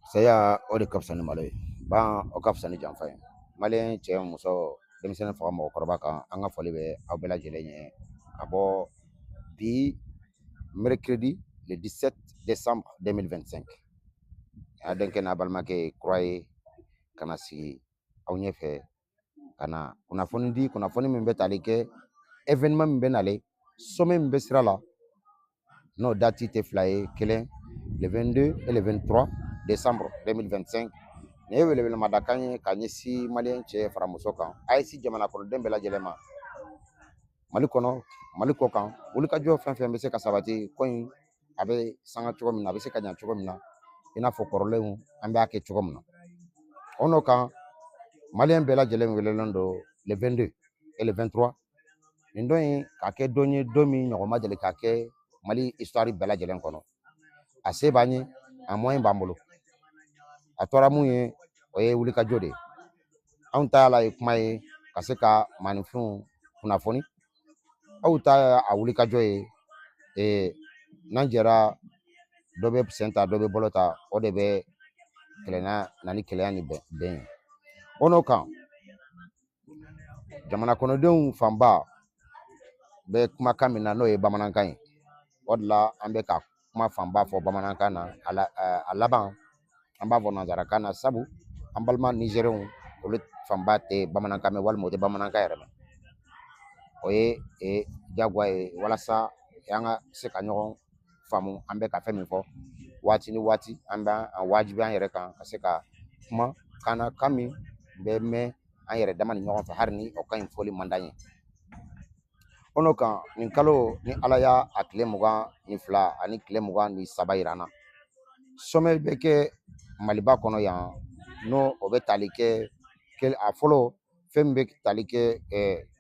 saya o de kapsani malo ba o kapsani janfa malen cɛ muso denmisɛnnin faga mɔgɔkɔrɔba kan an ka foli bɛ aw bɛɛ lajɛlen ye ka bɔ bi mercredi le 17 décembre 2025 a denkɛ n'a balimakɛ kura ye kana sigi aw ɲɛfɛ kana kunnafoni di kunnafoni min bɛ tali kɛ événement min bɛ nale sommet min bɛ sira la n'o date tɛ fila ye kelen le 22 et le 23 décembre 2025 ne ye welewelemadakan ye ka ɲɛsin maliyɛn cɛ fara muso kan AES jamana kɔnɔden bɛɛ lajɛlen ma mali kɔnɔ mali kɔ kan wulikajɔ fɛn fɛn bɛ se ka sabati ko in a bɛ sanga cogo min na a bɛ se ka ɲɛ cogo min na i n'a fɔ kɔrɔlenw an b'a kɛ cogo min na o n'o kan maliyɛn bɛɛ lajɛlen welelen don le 22 et le 23 nin don in ka kɛ don ye don min ɲɔgɔn ma deli ka kɛ mali histoire bɛɛ lajɛlen kɔnɔ a se b'an ye a moyen b'an bolo a tora mun ye o ye wulikajɔ de ye anw ta la ye kuma ye ka se ka maninfinw kunnafoni aw ta a wulikajɔ ye n'an jɛra dɔ bɛ sen ta dɔ bɛ bolo ta o de bɛ kɛlɛna na ni kɛlɛya ni bɛn ye o n'o kan jamana kɔnɔdenw fanba bɛ kumakan min na n'o ye bamanankan ye o de la an bɛ ka kuma fanba fɔ bamanankan na a laban an b'a fɔ nanzarakan na sabu an balima nizɛriɛnw olu fanba tɛ bamanankan mɛn walima o tɛ bamanankan yɛrɛ mɛn o ye jagoya ye walasa an ka se ka ɲɔgɔn faamu an bɛ ka fɛn min fɔ waati ni waati an b'a wajibi an yɛrɛ kan ka se ka kuma kan min bɛ mɛn an yɛrɛ dama ni ɲɔgɔn fɛ hali ni o ka ɲi fɔli man d'an ye o n'o kan nin kalo ni ala y'a tile 22 ani tile 23 yira an na sommet bɛ kɛ maliba kɔnɔ yan n'o o bɛ tali kɛ a fɔlɔ fɛn min bɛ tali kɛ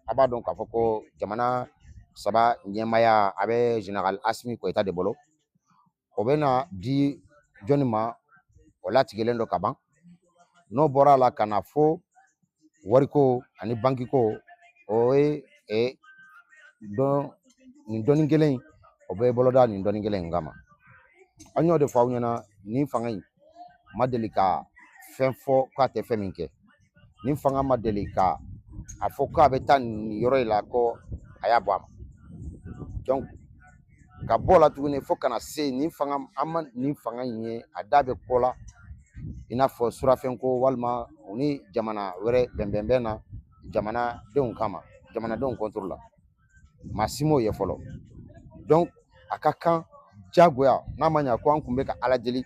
a b'a dɔn k'a fɔ ko jamana saba ɲɛmaya a bɛ général Asimi Koyita de bolo o bɛ na di jɔnni ma o latigɛlen don ka ban n'o bɔra la ka na fo wariko ani bankiko o ye nin dɔnni kelen o bɛ boloda nin dɔnni kelen in kama an y'o de fɔ aw ɲɛna nin fanga in ma deli ka fɛn fɔ k'a tɛ fɛn min kɛ nin fanga ma deli ka a fɔ k'a bɛ taa nin yɔrɔ in la ko a y'a bɔ a ma donc ka bɔ la tuguni fo kana se nin fanga an ma nin fanga in ye a da bɛ kɔ la i n'a fɔ surafɛnko walima u ni jamana wɛrɛ bɛnbɛnbɛn na jamanadenw kama jamanadenw contrôle la maa si m'o ye fɔlɔ donc a ka kan jagoya n'a ma ɲa ko an kun bɛ ka ala deli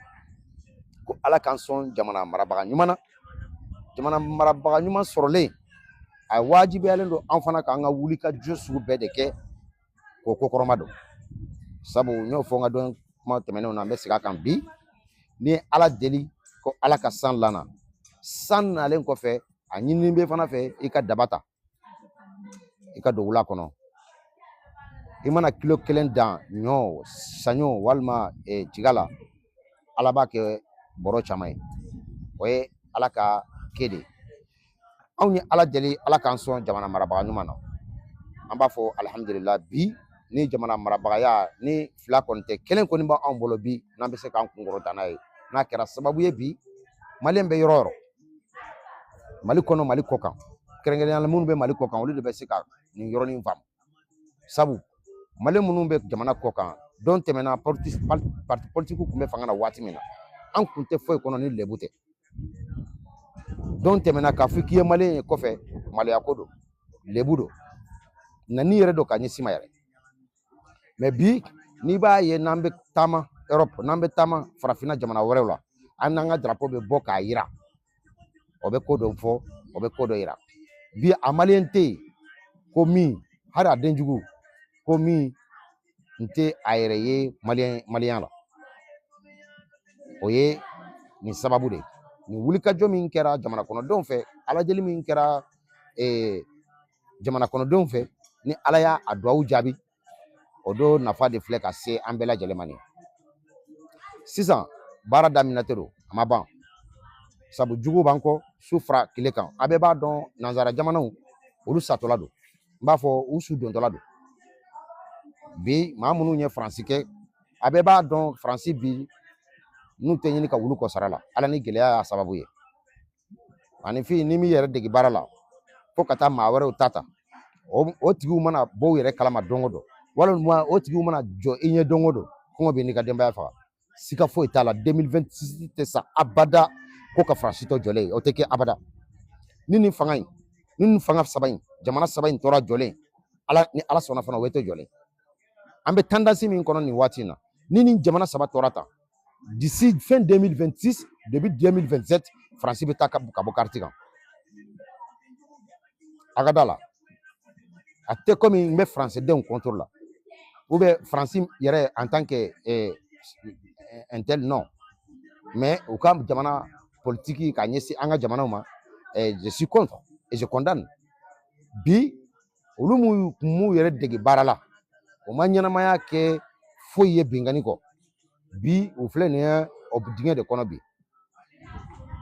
ko ala k'an sɔn jamana marabaga ɲuman na jamana marabaga ɲuman sɔrɔlen a wajibiyalen don an fana k'an ka wuli ka jɔ sugu bɛɛ de kɛ k'o ko kɔrɔma don sabu n y'o fɔ n ka dɔn kuma tɛmɛnenw na n bɛ segin a kan bi ni ye ala deli ko ala ka san lana san nalen kɔfɛ a ɲinini bɛ fana fɛ i ka daba ta i ka don wula kɔnɔ i mana kilo 1 dan ɲɔ saɲɔ walima tiga la ala b'a kɛ bɔrɔ caman ye o ye ala ka ke de anw ye ala deli ala k'an sɔn jamana marabaga ɲuman na an b'a fɔ alhamdulillah bi ni jamana marabagaya ni fila kɔni tɛ kelen kɔni b'anw bolo bi n'an bɛ se k'an kunkɔrɔta n'a ye n'a kɛra sababu ye bi maliyɛn bɛ yɔrɔ o yɔrɔ mali kɔnɔ mali kɔ kan kɛrɛnkɛrɛnnenya la minnu bɛ mali kɔ kan olu de bɛ se ka nin yɔrɔnin faamu sabu maliyɛn minnu bɛ jamana kɔ kan don tɛmɛna parti politique tun bɛ fanga na waati min na an kun tɛ foyi kɔnɔ ni lebu tɛ don tɛmɛna k'a fɔ k'i ye maliyɛn ye kɔfɛ maloya ko don lebu don nani yɛrɛ don ka ɲɛsin ma yɛrɛ mais bi n'i b'a ye n'an bɛ taama Europe n'an bɛ taama farafinna jamana wɛrɛw la an n'an ka drapeau bɛ bɔ k'a yira o bɛ ko dɔ fɔ o bɛ ko dɔ yira bi a maliyɛn tɛ yen ko min hali a denjugu ko min n tɛ a yɛrɛ ye maliyɛn la o ye nin sababu de ye nin wulikajɔ min kɛra jamana kɔnɔdenw fɛ alajeli min kɛra jamana kɔnɔdenw fɛ ni ala y'a duwawu jaabi o don nafa de filɛ ka se an bɛɛ lajɛlen ma nin sisan baara daminɛtɛ don a ma ban sabu jugu b'an kɔ su fara tile kan a bɛɛ b'a dɔn nanzara jamanaw olu satɔla don n b'a fɔ u su dontɔla don bi maa minnu ye faransi kɛ a bɛɛ b'a dɔn faransi bi n'u tɛ ɲini ka wulu kɔ sara la ala ni gɛlɛya y'a sababu ye ani fi ni min yɛrɛ dege baara la fo ka taa maa wɛrɛw ta o tigiw mana bɔ u yɛrɛ kalama don o don walima o tigiw mana jɔ i ɲɛ don o don kɔngɔ bɛ n'i ka denbaya faga sika foyi t'a la 2026 tɛ sa abada ko ka faransi tɔ jɔlen o tɛ kɛ abada ni nin fanga saba in jamana saba in tora jɔlen ni ala sɔnna fana o bɛ to jɔlen an bɛ tendance min kɔnɔ nin waati in na ni nin jamana saba tora tan d'ici fin 2026 début 2027 faransi bɛ taa ka bɔ kariti kan a ka da la a tɛ komi n bɛ faransɛdenw contrôle la ou bien faransi yɛrɛ en tant que un tel non mais u ka jamana politique ka ɲɛsin an ka jamanaw ma je suis contre et je condamne bi olu m'u yɛrɛ dege baara la o ma ɲɛnamaya kɛ foyi ye bingani kɔ bi u filɛ nin ye o dingɛ de kɔnɔ bi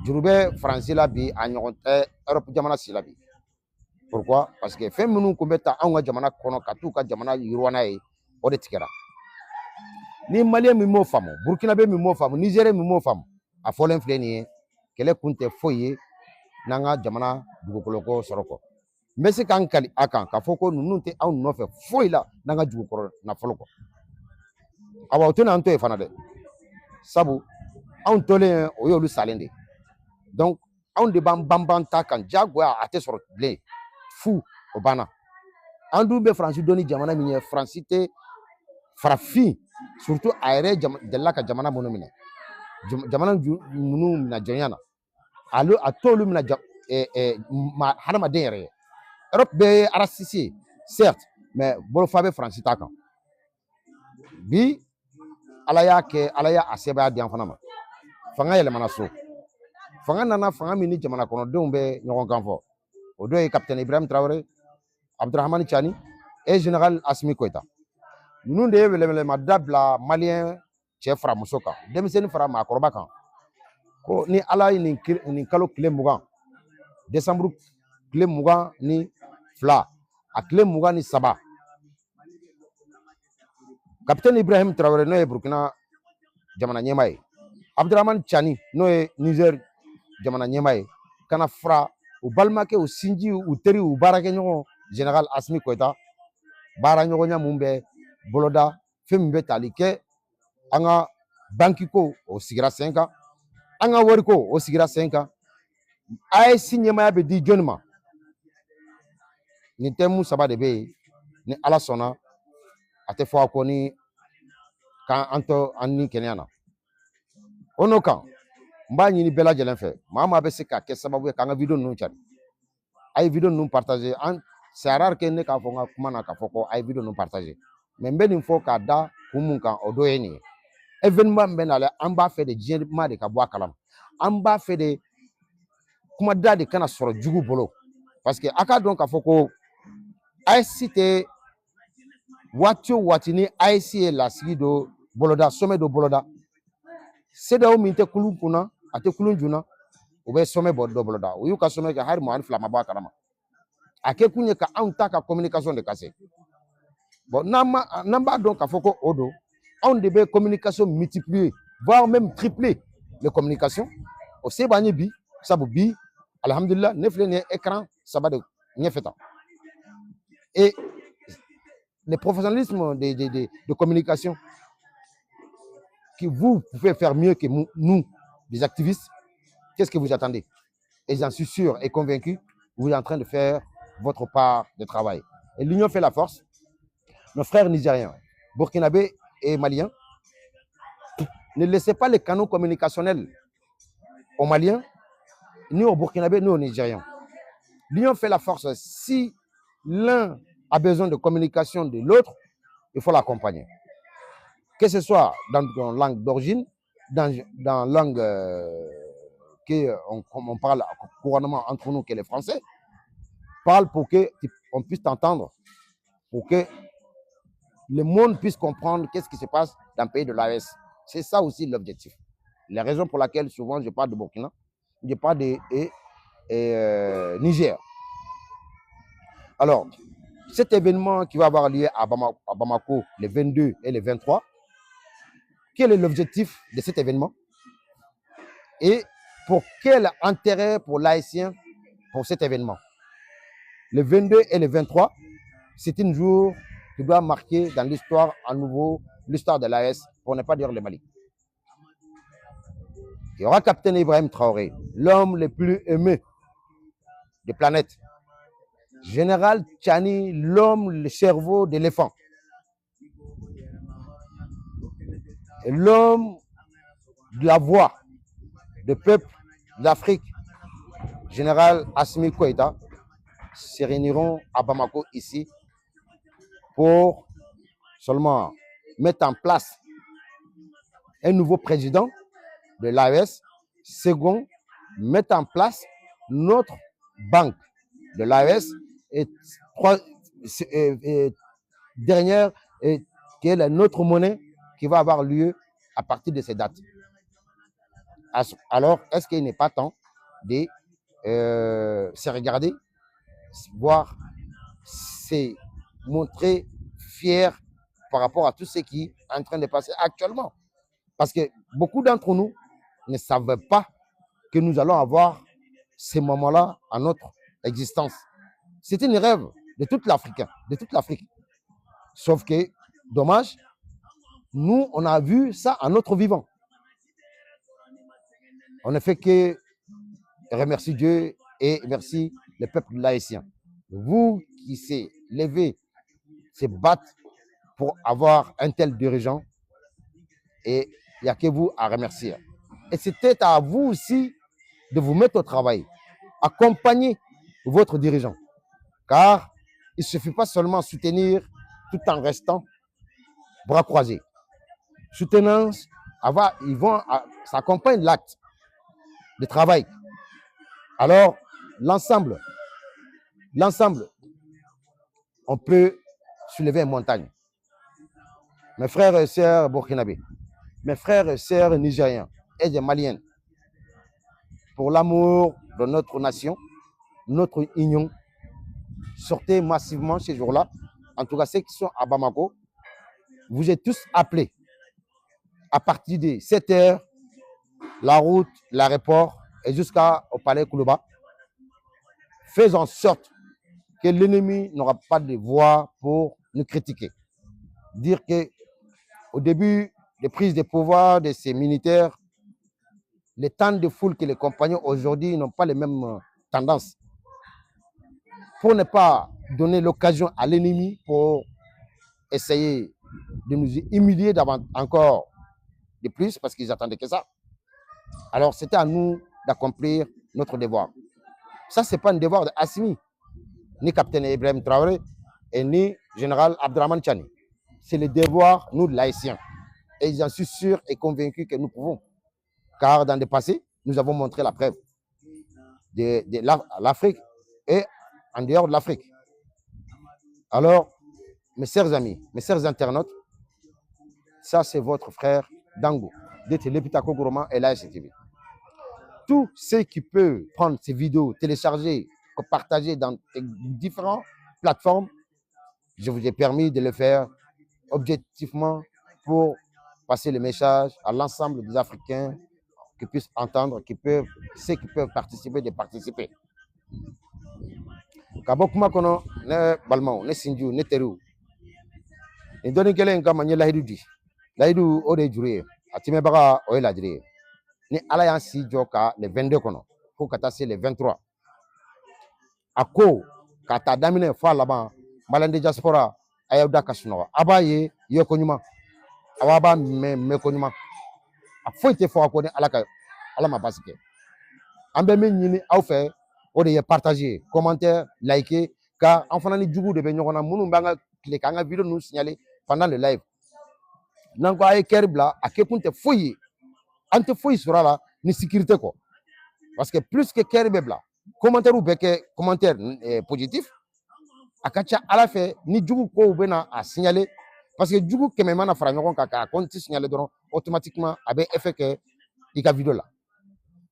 juru bɛ faransi la bi a ɲɔgɔn tɛ Europe jamana si la bi pourquoi parce que fɛn minnu kun bɛ taa anw ka jamana kɔnɔ ka t'u ka jamana yiriwa n'a ye o de tigɛra ni maliyɛn min m'o faamu burkinabé min m'o faamu nigérien min m'o faamu a fɔlen filɛ nin ye kɛlɛ kun tɛ foyi ye n'an ka jamana dugukoloko sɔrɔ kɔ n bɛ se k'an kali a kan k'a fɔ ko ninnu tɛ anw nɔfɛ foyi la n'an ka dugukɔrɔ nafolo kɔ awa o tɛna an to yen fana dɛ sabu anw tolen o y'olu salen de donc anw de b'an banban ta kan jagoya a tɛ sɔrɔ bilen fu o banna an dun bɛ faransi dɔn ni jamana min ye faransi tɛ farafin surtout a yɛrɛ delila ka jamana minnu minɛ jamana minnu minɛ jɔnya na a t'olu minɛ hadamaden yɛrɛ ye Europe bɛɛ ye RCC ye certes mais bolofa bɛ faransi ta kan bi ala y'a kɛ ala y'a sɛbɛya di an fana ma fanga yɛlɛmana so fanga nana fanga min ni jamana kɔnɔdenw bɛ ɲɔgɔn kan fɔ o dɔ ye capitaine Ibrahim Traoré Abdurahmani Tiani et général Assimi Goïta ninnu de ye wɛlɛwɛlɛmada bila maliyɛn cɛ fara muso kan denmisɛnnin fara maakɔrɔba kan ko ni ala ye nin kalo tile 20 décembre tile 22 a tile 23 capitaine Ibrahim Traoré n'o ye Burkina jamana ɲɛmaa ye Abdurahmani Tiani n'o ye Niger jamana ɲɛmaa ye kana fara u balimakɛ u sinji u teri u baarakɛɲɔgɔn général Asimi Goïta baaraɲɔgɔnya mun bɛ boloda fɛn min bɛ tali kɛ an ka banki ko o sigira sen kan an ka wari ko o sigira sen kan AES ɲɛmaya bɛ di jɔnni ma nin thème saba de bɛ yen ni Ala sɔnna a tɛ fɔ a kɔ ni k'an to an ni kɛnɛya na o n'o kan n b'a ɲini bɛɛ lajɛlen fɛ maa maa bɛ se ka kɛ sababu ye k'an ka video ninnu cari a ye video ninnu partager c'est rare que ne k'a fɔ n ka kuma na k'a fɔ ko a ye video ninnu partager mais n bɛ nin fɔ k'a da kun mun kan o dɔ ye nin ye événement min bɛ nalen an b'a fɛ de diɲɛ maa de ka bɔ a kalama an b'a fɛ de kumada de kana sɔrɔ jugu bolo parce que a k'a dɔn k'a fɔ ko AES tɛ waati o waati ni AES ye lasigi dɔ boloda sommet dɔ boloda CEDEAO min tɛ kulun kunna a tɛ kulun junna u bɛ sommet bɔ dɔ boloda u y'u ka sommet kɛ hari mɔgɔ fila ma bɔ a kalama a kɛ kun ye ka anw ta ka communication de kase bon n'an b'a dɔn k'a fɔ ko o don anw de bɛ communication multiplier voire même tripler les communications o se b'an ye bi sabu bi alhamdulillah ne filɛ nin ye écran saba de ɲɛfɛ tan et le professionnalisme de communication que vous pouvez faire mieux que nous, les activistes, qu'est-ce que vous attendez? Et j'en suis sûr et convaincu, vous êtes en train de faire votre part de travail. Et l'union fait la force. Nos frères nigériens, burkinabés et maliens, ne laissez pas les canaux communicationnels aux Maliens, ni aux Burkinabés, ni aux Nigériens. L'union fait la force. Si l'un a besoin de communication de l'autre, il faut l'accompagner. Que ce soit dans langue d'origine, dans langue qu'on parle couramment entre nous, que les Français, parle pour qu'on puisse t'entendre, pour que le monde puisse comprendre qu'est-ce qui se passe dans le pays de l'AES. C'est ça aussi l'objectif. La raison pour laquelle souvent je parle de Burkina, je parle de Niger. Alors, cet événement qui va avoir lieu à Bamako les 22 et les 23, quel est l'objectif de cet événement et pour quel intérêt pour l'haïtien pour cet événement? Le 22 et le 23, c'est un jour qui doit marquer dans l'histoire à nouveau l'histoire de l'AES, pour ne pas dire le Mali. Il y aura Capitaine Ibrahim Traoré, l'homme le plus aimé de la planète. Général Tchani, l'homme, le cerveau d'éléphant. L'homme de la voix du peuple d'Afrique, Général Assimi Goïta, se réuniront à Bamako ici pour seulement mettre en place un nouveau président de l'AES. Second, mettre en place notre banque de l'AES. Et dernière, qui est notre monnaie qui va avoir lieu à partir de ces dates. Alors, est-ce qu'il n'est pas temps de se regarder, voir, se montrer fier par rapport à tout ce qui est en train de passer actuellement? Parce que beaucoup d'entre nous ne savaient pas que nous allons avoir ces moments-là à notre existence. C'était un rêve de toute l'Afrique, de toute l'Afrique. Sauf que, dommage, nous, on a vu ça à notre vivant. On ne fait que remercier Dieu et merci le peuple haïtien. Vous qui s'est levé, se battre pour avoir un tel dirigeant, et il n'y a que vous à remercier. Et c'était à vous aussi de vous mettre au travail, accompagner votre dirigeant. Car il ne suffit pas seulement soutenir tout en restant bras croisés. Soutenance, ils vont s'accompagner l'acte de travail. Alors, l'ensemble, on peut soulever une montagne. Mes frères et sœurs burkinabés, mes frères et sœurs nigériens et des maliens, pour l'amour de notre nation, notre union, sortez massivement ces jours-là. En tout cas, ceux qui sont à Bamako, vous êtes tous appelés à partir de 7 heures, la route, l'aéroport et jusqu'au palais Koulouba. faisons en sorte que l'ennemi n'aura pas de voix pour nous critiquer. Dire qu'au début des prises de pouvoir de ces militaires, les temps de foule que les compagnons aujourd'hui n'ont pas les mêmes tendances. Pour ne pas donner l'occasion à l'ennemi pour essayer de nous humilier encore de plus, parce qu'ils attendaient que ça. Alors, c'était à nous d'accomplir notre devoir. Ça, ce n'est pas un devoir de Assimi, ni capitaine Ibrahim Traoré, et ni général Abdraman Chani. C'est le devoir, nous, laïciens. Et j'en suis sûr et convaincu que nous pouvons. Car dans le passé, nous avons montré la preuve de l'Afrique et en dehors de l'Afrique. Alors, mes chers amis, mes chers internautes, ça, c'est votre frère Dango, de Télepitako Gourma et l'ASTV. Tous ceux qui peuvent prendre ces vidéos, télécharger, partager dans différentes plateformes, je vous ai permis de le faire objectivement pour passer le message à l'ensemble des Africains qui puissent entendre, ceux qui peuvent participer, de participer. Kabokuma kono ne balmao ne sinju ne teru. Ni doni kelen kama nye lahidu di. Lahidu ode jure. Atime baga oye la dire. Ni ala yan si joka le 22 kono. Faut kata se le 23. Ako kata damine fa laban malande diaspora ayawda kasuno. Abaye yoko nyuma. Awaba me konyuma. A foi te fo akoni ala ma basike. Ambe me nyini aw fe o de partager, commentaire, liker, car en fanani djugu de be nyokona munu banga cliquer anga vidéo nous signaler pendant le live. Nanko ay kerbla akekunte foyi ante foyi sura la ni sécurité ko. Parce que plus que kerbla, commentaire ou beke commentaire positif akacha ala fe ni djugu ko bena a signaler parce que djugu kemema na fara nyokon ka compte signaler donc automatiquement avec effet que ika vidéo là.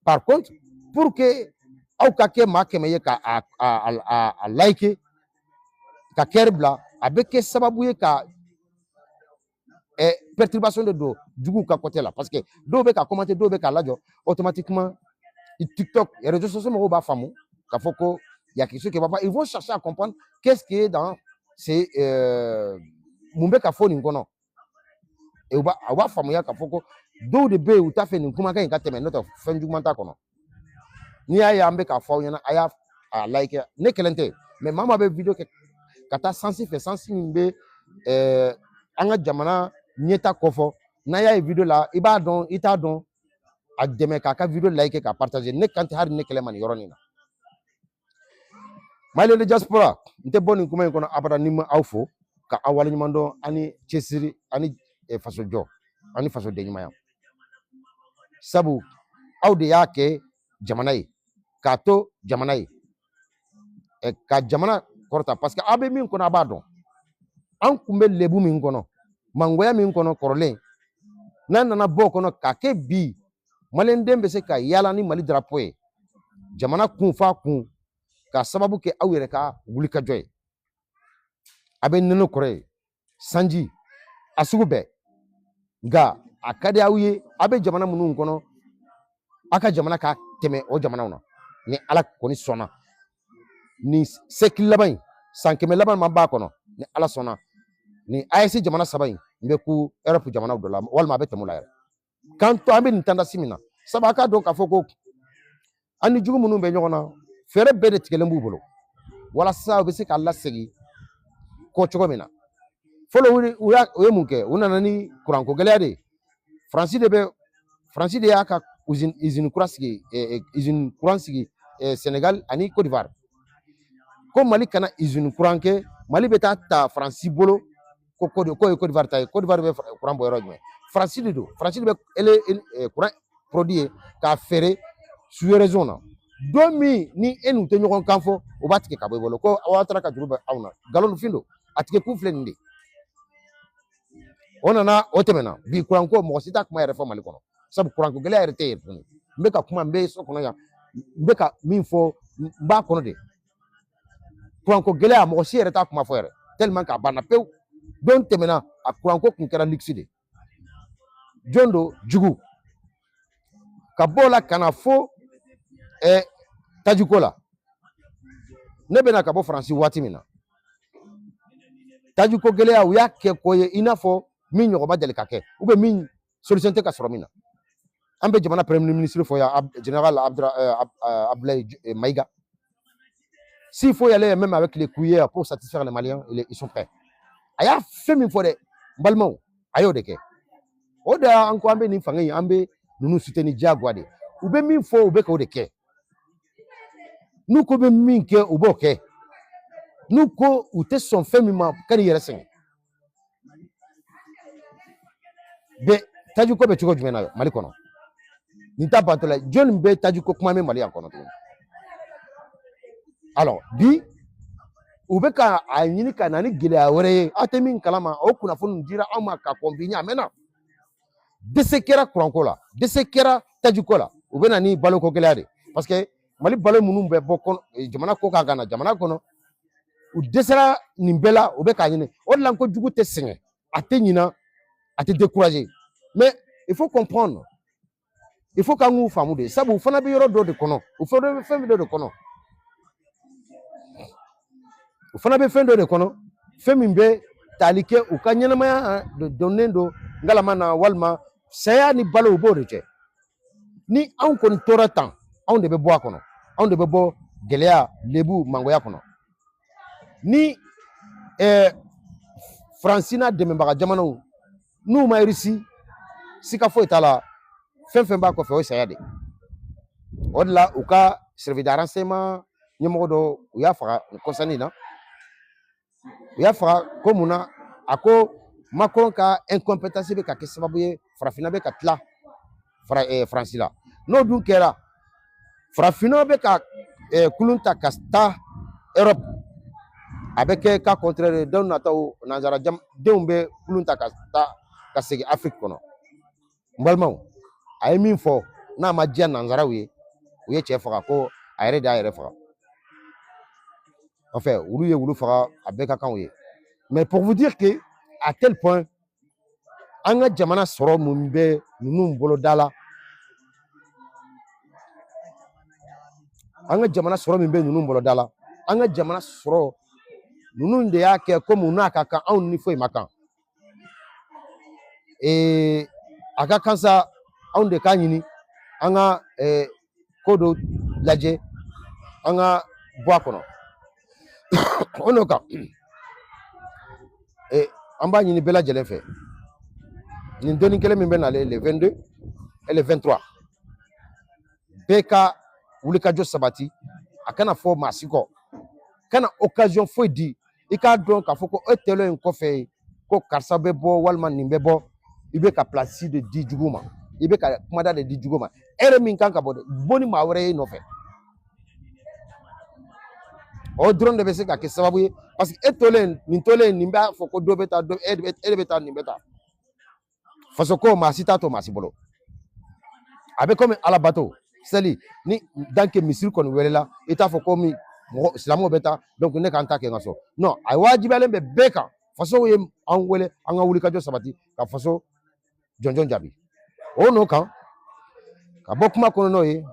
Par contre, pour que au kake ma kemeye ka a like ka kerbla avec sababu ka perturbation de do du ka côté là parce que do be ka commenter do be ka lajo automatiquement TikTok et réseaux sociaux mo ba famu ka foko il y a quelque chose qui va pas, ils vont chercher à comprendre qu'est-ce qui est dans ces mumbe ka foni ngono et wa famu ya ka foko do de be ou ta fait ni kuma ka ka teme notre fin du manta kono ni ya ambe ka fo yana aya like ne kelente mais mama be vidéo ke kata sensible et sensible be anga jamana nyeta kofo na ya vidéo là iba don ita don a deme ka vidéo like ka partager ne kanti har ne kelema ni yoroni na male le diaspora nte boni kuma ko abada nim awfo ka awali mando ani chesiri ani faso jo ani faso de nyima sabu awde yake jamana yi ka to jamana yi ka jamana korta parce que abe min kono abadon an kumbe lebu min kono mangoya min kono korole nan nana bo kono ka ke bi malen dembe se ka yala ni mali drapeau e jamana kun fa kun ka sababu ke awere ka wuli ka joy abe neno kore sanji asugube ga akade awiye abe jamana munun kono aka jamana ka teme o jamana una ni ala koni sona ni sekil laban sankeme laban mamba kono ni ala sona ni AEC jamana sabain mbeku Europe jamana dola walma be temula yare kanto ambe ntanda simina sabaka donc afoko ani jugu munun be nyogona fere be de tikelembu bolo wala sa be se kala segi ko chogomena folo uya munke unana ni kuranko geleade franci de aka usine kurasigi usine kuransigi Sénégal ani Côte d'Ivoire ko Mali kana usine kuranke Mali beta ta franci bolo ko Côte d'Ivoire ta Côte d'Ivoire be kuran boyro jme franci de ele kuran produit ka fere sur raison na domi ni enu te nyokon kanfo o batike ka boy bolo ko awatara ka juruba awna galon findo atike ku flende onana otemena bi kuran ko mo sita kuma yere fo Mali kono sabu kuran ko gele yere te yere mbeka kuma mbe so kono ya mbeka min fo mba kono de kuran ko gele mo si yere ta kuma fo yere tellement ka bana pew don temena a kuran ko kun kera lixide jondo jugu ka bola kana fo tajikola ne bena ka bɔ Faransi waati min na tajiko gɛlɛya u y'a kɛ ko ye i n'a fɔ min ɲɔgɔnma deli ka kɛ ou bien min solution tɛ ka sɔrɔ min na an bɛ jamana premier ministre fɔ yan général Abdoulaye Maïga s'il faut y aller même avec les cuillères pour satisfaire les Maliens ils sont prêts a y'a fɛn min fɔ dɛ n balimaw a y'o de kɛ o de an ko an bɛ nin fanga in an bɛ ninnu soutenir diyagoya de u bɛ min fɔ u bɛ k'o de kɛ n'u ko bɛ min kɛ u b'o kɛ n'u ko u tɛ sɔn fɛn min ma ka n'i yɛrɛ sɛgɛn bɛ tajiko bɛ cogo jumɛn na Mali kɔnɔ nin ta bantɔla jɔnni bɛ tajiko kuma mɛn Mali yan kɔnɔ tuguni alors bi u bɛ ka a ɲini ka na ni gɛlɛya wɛrɛ ye aw tɛ min kalama o kunnafoni dira anw ma ka kɔn bi ɲɛ a mɛnna dɛsɛ kɛra kuranko la dɛsɛ kɛra tajiko la u bɛ na ni baloko gɛlɛya de parce que Mali balo minnu bɛ bɔ jamana ko kan ka na jamana kɔnɔ u dɛsɛra nin bɛɛ la u bɛ k'a ɲini o de la ko jugu tɛ sɛgɛn a tɛ ɲina a tɛ décourager mais il faut comprendre il faut k'an k'u faamu de sabu u fana bɛ yɔrɔ dɔ de kɔnɔ u fana bɛ fɛn dɔ de kɔnɔ u fana bɛ fɛn dɔ de kɔnɔ fɛn min bɛ tali kɛ u ka ɲɛnamaya donnen don ngalama na walima saya ni balo u b'o de kɛ ni anw kɔni tora tan anw de bɛ bɔ a kɔnɔ anw de bɛ bɔ gɛlɛya lebu mangoya kɔnɔ ni Faransi n'a dɛmɛbaga jamanaw n'u ma réussi sika foyi t'a la fɛn fɛn b'a kɔfɛ o ye saya de o de la u ka service de renseignement ɲɛmɔgɔ dɔ u y'a faga kɔsani na u y'a faga ko mun na a ko Macron ka incompétence bɛ ka kɛ sababu ye farafinna bɛ ka tila Faransi la n'o dun kɛra farafinna bɛ ka kulun ta ka taa Europe a bɛ kɛ ka contraire denw nataw nanzara denw bɛ kulun ta ka segin Afrique kɔnɔ n balimaw a ye min fɔ n'a ma diya nanzaraw ye u ye cɛ faga ko a yɛrɛ de y'a yɛrɛ faga en fait olu ye wulu faga a bɛɛ ka kanw ye mais pour vous dire que à tel point an ka jamana sɔrɔ mun bɛ ninnu bolo da la an ka jamana sɔrɔ min bɛ ninnu bolo da la an ka jamana sɔrɔ ninnu de y'a kɛ komi n'a ka kan anw ni foyi ma kan a ka kan sa anw de k'a ɲini an ka ko dɔ lajɛ an ka bɔ a kɔnɔ o n'o kan an b'a ɲini bɛɛ lajɛlen fɛ nin dɔnni kelen min bɛ nalen le 22 et le 23 bɛɛ ka wulikajɔ sabati a kana fɔ maa si kɔ kana occasion foyi di i k'a dɔn k'a fɔ ko e tɛlen in kɔfɛ ko karisa bɛ bɔ walima nin bɛ bɔ i bɛ ka place de di jugu ma i bɛ ka kumada de di jugu ma e yɛrɛ min kan ka bɔ dɛ bɔ ni maa wɛrɛ ye nɔfɛ o dɔrɔn de bɛ se ka kɛ sababu ye parce que e tolen nin b'a fɔ ko dɔ bɛ taa e de bɛ taa nin bɛ taa faso ko maa si t'a to maa si bolo a bɛ komi ala bato seli ni danke misiri kɔni wɛrɛla i t'a fɔ ko min mɔgɔ silamɛw bɛ taa donc ne k'an ta kɛ n ka so non a wajibiyalen bɛ bɛɛ kan faso ye an wele an ka wulikajɔ sabati ka faso jɔnjɔn jaabi o n'o kan ka bɔ kuma kɔnɔ n'o ye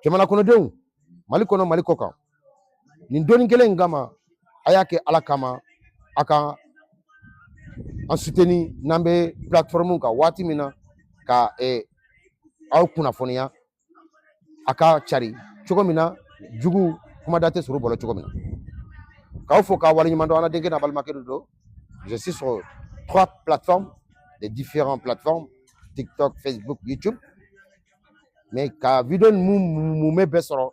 jamana kɔnɔdenw Mali kɔnɔ Mali kɔ kan nin dɔnni kelen in kama a y'a kɛ ala kama a ka an soutenir n'an bɛ plateforme kan waati min na ka aw kunnafoniya a ka cari cogo min na jugu kumada tɛ sɔrɔ bɔlɔ cogo min na k'aw fɔ k'a waleɲuman dɔn an na denkɛ n'a balimakɛ de don je suis sur 3 plateformes de différentes plateformes TikTok, Facebook, YouTube mais ka video mun bɛ bɛɛ sɔrɔ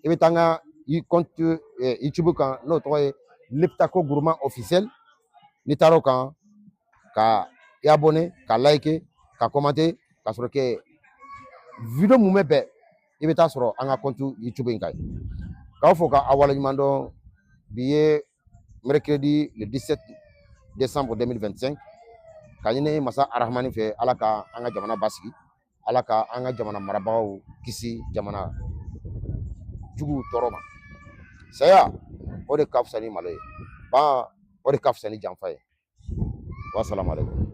i bɛ taa n ka compte YouTube kan n'o tɔgɔ ye Leptako Gourmand officiel n'i taara o kan ka i abonné ka like ka commenter ka sɔrɔ kɛ video mun bɛ bɛɛ i bɛ taa sɔrɔ an ka compte YouTube in kan k'aw fɔ k'a waleɲuman dɔn bi ye mercredi le 17 décembre 2025 ka ɲini masa arahamani fɛ ala ka an ka jamana basigi ala ka an ka jamana marabagaw kisi jamana jugu tɔɔrɔ ma saya o de ka fisa ni malo ye ban o de ka fisa ni janfa ye wasalamu alaikum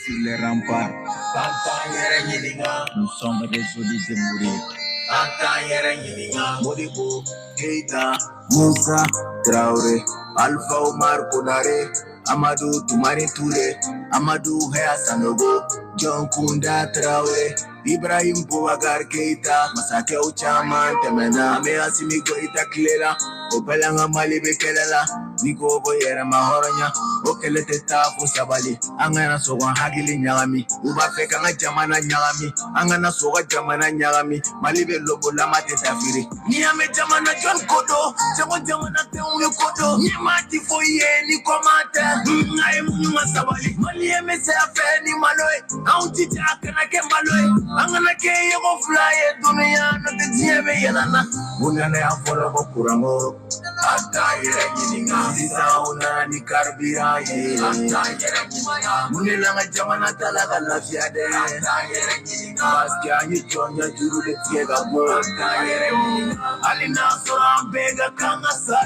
Sur les remparts, nous sommes résolus de mourir. Modibo, Keita, Moussa, Traoré, Alpha Omar Konare, Amadou Toumani Touré, Amadou Hea Sanogo, John Kunda Traoré, Ibrahim Boubacar Keita, Masake Uchaman Temena, Mea Simi Goita Kilela, Opelanga Mali Bekelela, Niko Boyera Mahoranya, Okele Teta Fusabali, Angana Soga Hagili Nyami, Ubafeka Jamana Nyami, Angana Soga Jamana Nyami, Malibe Lobo Lama Tetafiri, Niame Jamana John Kodo, Jamana Teunu Kodo, Nimati Foye, Nikomata, Naimu Sabali, Maliame Seafe, Ni Maloe, Auntie Akanake Maloe, Angana Kay of Fly, Dunia, not the Tiame Yanana, Munana Afolo Kurango. Una ni karbira ye munela jamana talaga la fiade paske anyi chonya juru de tiega bo alina so ambega kanga sa